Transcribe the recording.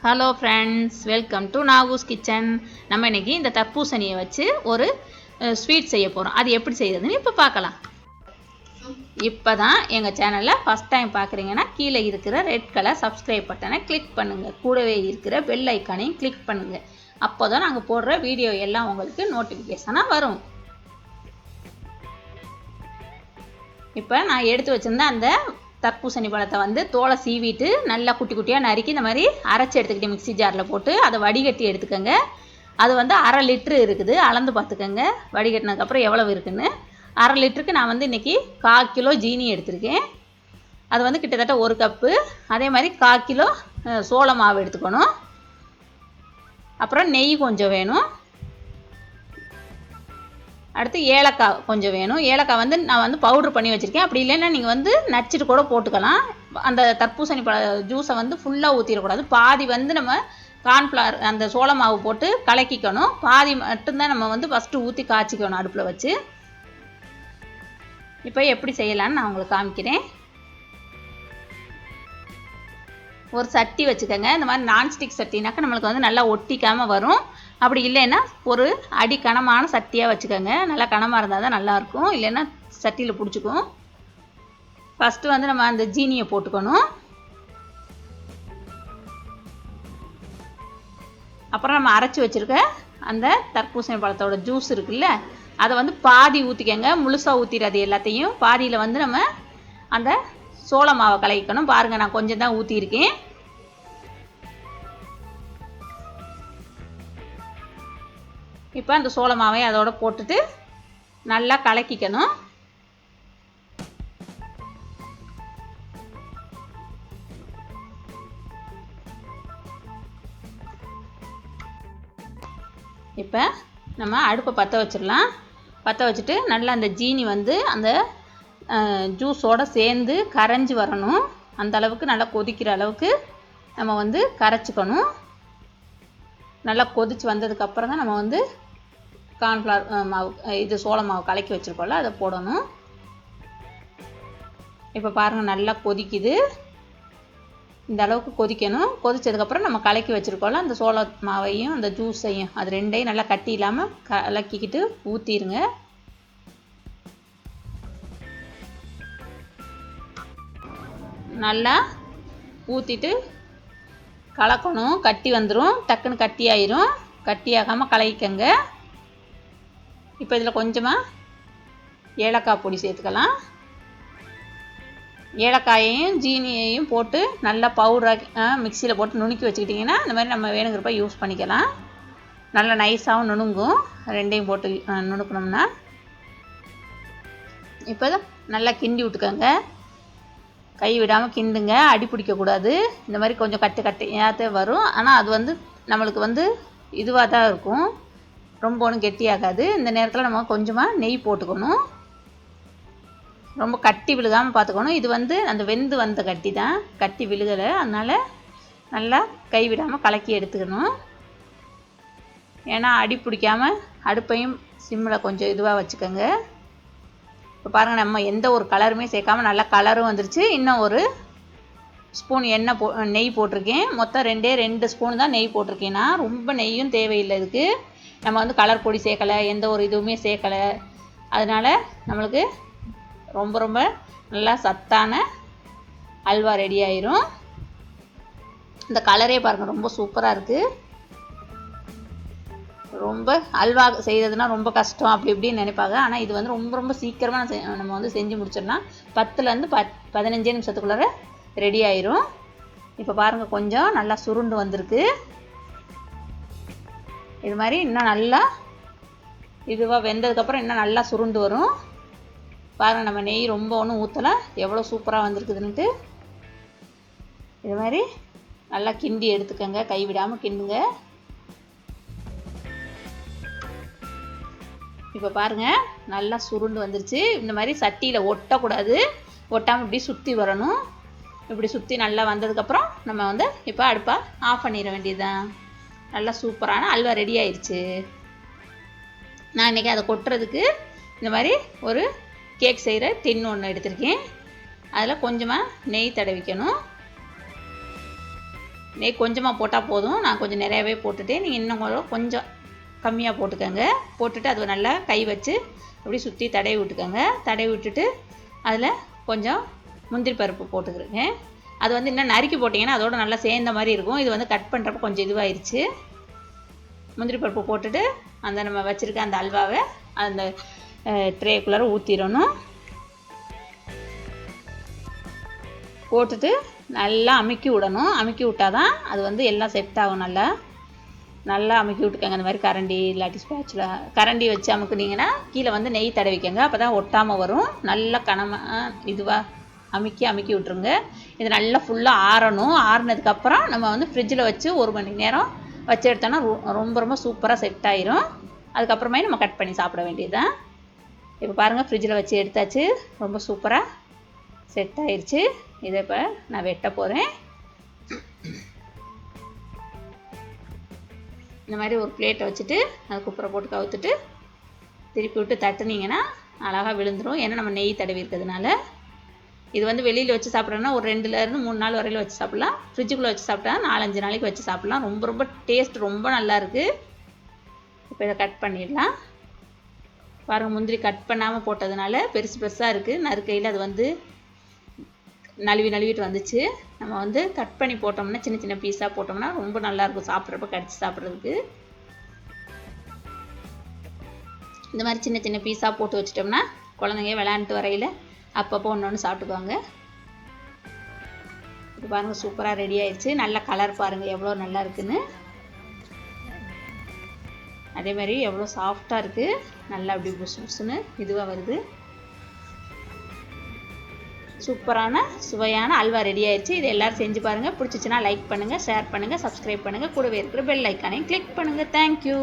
Hello friends, welcome to Nagoo's kitchen. நம்ம இன்றைக்கி இந்த தர்பூசணியை வச்சு ஒரு ஸ்வீட் செய்ய போகிறோம். அது எப்படி செய்கிறதுன்னு இப்போ பார்க்கலாம். இப்போ தான் எங்கள் சேனலில் ஃபஸ்ட் டைம் பார்க்குறீங்கன்னா கீழே இருக்கிற ரெட் கலர் சப்ஸ்கிரைப் பட்டனை கிளிக் பண்ணுங்கள். கூடவே இருக்கிற பெல் ஐக்கானையும் கிளிக் பண்ணுங்கள். அப்போ தான் நாங்கள் போடுற வீடியோ எல்லாம் உங்களுக்கு நோட்டிஃபிகேஷனாக வரும். இப்போ நான் எடுத்து வச்சுருந்தேன் அந்த தர்பூசணி பழத்தை வந்து தோலை சீவிட்டு நல்லா குட்டி குட்டியாக நறுக்கி இந்த மாதிரி அரைச்சி எடுத்துக்கிட்டு மிக்ஸி ஜாரில் போட்டு அதை வடிகட்டி எடுத்துக்கோங்க. அது வந்து 1/2 லிட்ரு இருக்குது. அளந்து பார்த்துக்கோங்க வடிகட்டினதுக்கப்புறம் எவ்வளவு இருக்குன்னு. 1/2 லிட்டருக்கு நான் வந்து இன்றைக்கி 1/4 கிலோ ஜீனி எடுத்திருக்கேன். அது வந்து கிட்டத்தட்ட 1 கப்பு. அதே மாதிரி 1/4 கிலோ சோள மாவு எடுத்துக்கணும். அப்புறம் நெய் கொஞ்சம் வேணும். அடுத்து ஏலக்காய் கொஞ்சம் வேணும். ஏலக்காய் வந்து நான் வந்து பவுட்ரு பண்ணி வச்சுருக்கேன். அப்படி இல்லைன்னா நீங்கள் வந்து நச்சுட்டு கூட போட்டுக்கலாம். அந்த தர்பூசணி பழ ஜூஸை வந்து ஃபுல்லாக ஊற்றிடக்கூடாது. பாதி வந்து நம்ம கார்ன்ஃப்ளவர் அந்த சோள மாவு போட்டு கலக்கிக்கணும். பாதி மட்டும்தான் நம்ம வந்து ஃபஸ்ட்டு ஊற்றி காய்ச்சிக்கணும் அடுப்பில் வச்சு. இப்போ எப்படி செய்யலான்னு நான் உங்களுக்கு காமிக்கிறேன். ஒரு சட்டி வச்சுக்கோங்க. இந்த மாதிரி நான்ஸ்டிக் சட்டினாக்கா நம்மளுக்கு வந்து நல்லா ஒட்டிக்காமல் வரும். அப்படி இல்லைன்னா ஒரு அடி கனமான சட்டியாக வச்சுக்கோங்க. நல்லா கனமாக இருந்தால் தான் நல்லாயிருக்கும். இல்லைன்னா சட்டியில் பிடிச்சிக்கும். ஃபஸ்ட்டு வந்து நம்ம அந்த ஜீனியை போட்டுக்கணும். அப்புறம் நம்ம அரைச்சி வச்சுருக்க அந்த தர்பூசணி பழத்தோட ஜூஸ் இருக்குல்ல, அதை வந்து பாதி ஊற்றிக்கங்க. முழுசாக ஊற்றிடாது எல்லாத்தையும். பாதியில் வந்து நம்ம அந்த சோள மாவை கலக்கிக்கணும். பாருங்கள், நான் கொஞ்சம் தான் ஊற்றியிருக்கேன். இப்போ அந்த சோள மாவை அதோட போட்டுட்டு நல்லா கலக்கிக்கணும். இப்போ நம்ம அடுப்பை பற்ற வச்சிடலாம். பற்ற வச்சுட்டு நல்லா அந்த ஜீனி வந்து அந்த ஜூஸோடு சேர்ந்து கரைஞ்சி வரணும். அந்த அளவுக்கு நல்லா கொதிக்கிற அளவுக்கு நம்ம வந்து கரைச்சிக்கணும். நல்லா கொதித்து வந்ததுக்கப்புறம் தான் நம்ம வந்து கார்ன்ஃப்ளவர் மாவு இது சோள மாவு கலக்கி வச்சுருக்கோம்ல, அதை போடணும். இப்போ பாருங்கள், நல்லா கொதிக்குது. இந்த அளவுக்கு கொதிக்கணும். கொதித்ததுக்கப்புறம் நம்ம கலக்கி வச்சுருக்கோம்ல அந்த சோள மாவையும் அந்த ஜூஸையும், அது ரெண்டையும் நல்லா கட்டி இல்லாமல் கலக்கிக்கிட்டு ஊற்றிடுங்க. நல்லா ஊற்றிட்டு கலக்கணும். கட்டி வந்துடும். டக்குன்னு கட்டி ஆயிரும். கட்டியாகாமல் கலக்கிக்கங்க. இப்போ இதில் கொஞ்சமாக ஏலக்காய் பொடி சேர்த்துக்கலாம். ஏலக்காயையும் ஜீனியையும் போட்டு நல்லா பவுடராக மிக்சியில் போட்டு நுணுக்கி வச்சுக்கிட்டிங்கன்னா இந்த மாதிரி நம்ம வேணுங்கிறப்ப யூஸ் பண்ணிக்கலாம். நல்லா நைஸாகவும் நுணுங்கும். ரெண்டையும் போட்டு நுணுக்கணும்னா. இப்போ நல்லா கிண்டி விட்டுக்கோங்க. கை விடாமல் கிண்டுங்க. அடி பிடிக்கக்கூடாது. இந்த மாதிரி கொஞ்சம் கட்டையாகத்தே வரும். ஆனால் அது வந்து நம்மளுக்கு வந்து இதுவாக தான் இருக்கும். ரொம்ப ஒன்றும் கெட்டியாகாது. இந்த நேரத்தில் நம்ம கொஞ்சமாக நெய் போட்டுக்கணும். ரொம்ப கட்டி விழுகாமல் பார்த்துக்கணும். இது வந்து அந்த வெந்து வந்த கட்டி தான், கட்டி விழுகலை. அதனால் நல்லா கை விடாமல் கலக்கி எடுத்துக்கணும். ஏன்னா அடி பிடிக்காமல் அடுப்பையும் சிம்மில் கொஞ்சம் இதுவாக வச்சுக்கோங்க. இப்போ பாருங்கள், நம்ம எந்த ஒரு கலருமே சேர்க்காமல் நல்லா கலரும் வந்துருச்சு. இன்னும் ஒரு ஸ்பூன் நெய் போட்டிருக்கேன். மொத்தம் 2 ஸ்பூன் தான் நெய் போட்டிருக்கேன். நான் ரொம்ப நெய்யும் தேவையில்லை இதுக்கு. நம்ம வந்து கலர் பொடி சேர்க்கலை, எந்த ஒரு இதுவுமே சேர்க்கலை. அதனால் நம்மளுக்கு ரொம்ப ரொம்ப நல்லா சத்தான அல்வா ரெடி ஆயிரும். இந்த கலரே பாருங்கள், ரொம்ப சூப்பராக இருக்குது. ரொம்ப அல்வா செய்கிறதுனா ரொம்ப கஷ்டம் அப்படி இப்படின்னு நினைப்பாங்க. ஆனால் இது வந்து ரொம்ப ரொம்ப சீக்கிரமாக நம்ம வந்து செஞ்சு முடிச்சிடலாம். 10லேருந்து 15 நிமிஷத்துக்குள்ளார ரெடி ஆயிரும். இப்போ பாருங்கள், கொஞ்சம் நல்லா சுருண்டு வந்திருக்கு. இது மாதிரி இன்னும் நல்லா இதுவாக வெந்ததுக்கப்புறம் இன்னும் நல்லா சுருண்டு வரும். பாருங்கள், நம்ம நெய் ரொம்ப ஒன்றும் ஊற்றலை, எவ்வளோ சூப்பராக வந்திருக்குதுன்ட்டு. இது மாதிரி நல்லா கிண்டி எடுத்துக்கோங்க. கை விடாமல் கிண்டுங்க. இப்போ பாருங்கள், நல்லா சுருண்டு வந்துருச்சு. இந்த மாதிரி சட்டியில் ஒட்டக்கூடாது. ஒட்டாமல் இப்படி சுற்றி வரணும். இப்படி சுற்றி நல்லா வந்ததுக்கப்புறம் நம்ம வந்து இப்போ அடுப்பை ஆஃப் பண்ணிட வேண்டியதுதான். நல்லா சூப்பரான அல்வா ரெடி ஆயிடுச்சு. நான் இன்றைக்கி அதை கொட்டுறதுக்கு இந்த மாதிரி ஒரு கேக் செய்கிற டின் ஒன்று எடுத்திருக்கேன். அதில் கொஞ்சமாக நெய் தடவிக்கணும். நெய் கொஞ்சமாக போட்டால் போதும். நான் கொஞ்சம் நிறையாவே போட்டுட்டேன். நீங்கள் இன்னும் கொஞ்சம் கம்மியாக போட்டுக்கோங்க. போட்டுட்டு அது நல்லா கை வச்சு அப்படியே சுற்றி தடவி விட்டுக்கோங்க. தடவி விட்டுட்டு அதில் கொஞ்சம் முந்திரி பருப்பு போட்டுக்கிறேங்க. அது வந்து இன்னும் நறுக்கி போட்டிங்கன்னா அதோட நல்லா சேர்ந்த மாதிரி இருக்கும். இது வந்து கட் பண்ணுறப்ப கொஞ்சம் இதுவாகிருச்சு. முந்திரி பருப்பு போட்டுட்டு அந்த நம்ம வச்சுருக்க அந்த அல்வாவை அந்த ட்ரேக்குள்ளார ஊற்றிடணும். போட்டுட்டு நல்லா அமுக்கி விடணும். அமுக்கி விட்டால் தான் அது வந்து எல்லாம் செட் ஆகும். நல்லா அமுக்கி விட்டுக்கோங்க. அந்த மாதிரி கரண்டி இல்லாட்டி ஸ்பேட்சுல கரண்டி வச்சு அமுக்குனிங்கன்னா கீழே வந்து நெய் தடவிக்கங்க. அப்போ தான் ஒட்டாமல் வரும். நல்லா இதுவாக அமுக்கி விட்டுருங்க. இது நல்லா ஃபுல்லாக ஆறணும். ஆறுனதுக்கப்புறம் நம்ம வந்து ஃப்ரிட்ஜில் வச்சு 1 மணி நேரம் வச்சு எடுத்தோன்னா ரொம்ப சூப்பராக செட் ஆயிரும். அதுக்கப்புறமே நம்ம கட் பண்ணி சாப்பிட வேண்டியது தான். இப்போ பாருங்கள், ஃப்ரிட்ஜில் வச்சு எடுத்தாச்சு. ரொம்ப சூப்பராக செட் ஆயிடுச்சு. இதை இப்போ நான் வெட்ட போகிறேன். இந்த மாதிரி ஒரு பிளேட்டை வச்சுட்டு அது குப்பரை போட்டு கவுத்துட்டு திருப்பி விட்டு தட்டுனீங்கன்னா அழகாக விழுந்துடும். ஏன்னா நம்ம நெய் தடவி இருக்கிறதுனால. இது வந்து வெளியில் வச்சு சாப்பிட்றோன்னா ஒரு 2லேருந்து 3 நாள் வரையில் வச்சு சாப்பிட்லாம். ஃப்ரிட்ஜுக்குள்ளே வச்சு சாப்பிட்டா 4-5 நாளைக்கு வச்சு சாப்பிட்லாம். ரொம்ப டேஸ்ட் ரொம்ப நல்லாயிருக்கு. இப்போ இதை கட் பண்ணிடலாம். பாருங்கள், முந்திரி கட் பண்ணாமல் போட்டதுனால பெருசாக இருக்குது. நறுக்கையில் அது வந்து நழுவிட்டு வந்துச்சு. நம்ம வந்து கட் பண்ணி போட்டோம்னா சின்ன பீஸாக போட்டோம்னா ரொம்ப நல்லாயிருக்கும் சாப்பிட்றப்ப, கடிச்சு சாப்பிட்றதுக்கு. இந்த மாதிரி சின்ன பீஸாக போட்டு வச்சிட்டோம்னா குழந்தைங்க விளையாண்டுட்டு வரையில் அப்பப்போ ஒன்று சாப்பிட்டுக்குவாங்க. இப்போ பாருங்கள், சூப்பராக ரெடி ஆயிடுச்சு. நல்ல கலர் பாருங்கள் எவ்வளோ நல்லா இருக்குன்னு. அதே மாதிரி எவ்வளோ சாஃப்டாக இருக்குது. நல்லா அப்படி புசுன்னு இதுவாக வருது. சூப்பரான சுவையான அல்வா ரெடி ஆயிடுச்சு. இது எல்லோரும் செஞ்சு பாருங்கள். பிடிச்சிச்சின்னா லைக் பண்ணுங்கள், ஷேர் பண்ணுங்கள், சப்ஸ்கிரைப் பண்ணுங்கள். கூடவே இருக்கிற பெல் ஐக்கானையும் கிளிக் பண்ணுங்கள். தேங்க்யூ.